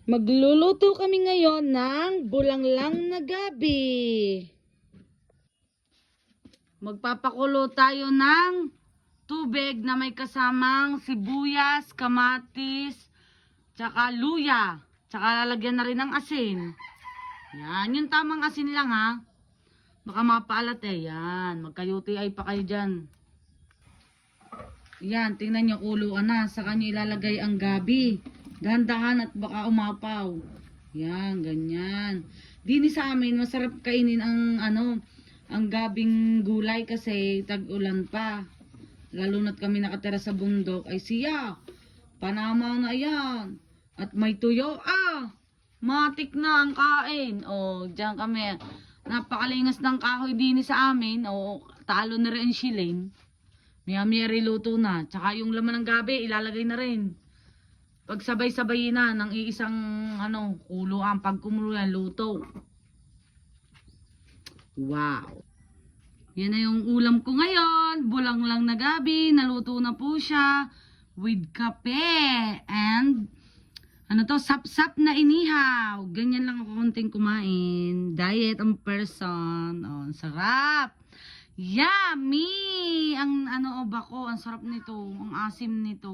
Magluluto kami ngayon ng bulanglang na gabi. Magpapakulo tayo ng tubig na may kasamang sibuyas, kamatis, tsaka luya. Tsaka lalagyan na rin ng asin. Yan, yung tamang asin lang ha. Baka mapaalat eh. Yan, magka-UTI pa kayo dyan. Yan, tingnan nyo, kuluan na. Sa kanya ilalagay ang gabi. Dahan-dahan at baka umapaw. Yan, ganyan. Dini sa amin, masarap kainin ang gabing gulay kasi tag-ulan pa. Lalo na't kami nakatira sa bundok, ay siya. Panama na yan. At may tuyo, matik na ang kain. O, diyan kami. Napakalingas ng kahoy dini sa amin. O, talo na rin shilling. Maya-maya riluto na. Tsaka yung laman ng gabi, ilalagay na rin. Pag sabay-sabay na ng iisang kuluan, pag kumulo yan, luto. Wow. Yan na yung ulam ko ngayon. Bulanglang na gabi. Naluto na po siya. With kape. And, sap-sap na inihaw. Ganyan lang ako konting kumain. Diet ang person. Oh, sarap. Yummy! Ang bako, ang sarap nito. Ang asim nito.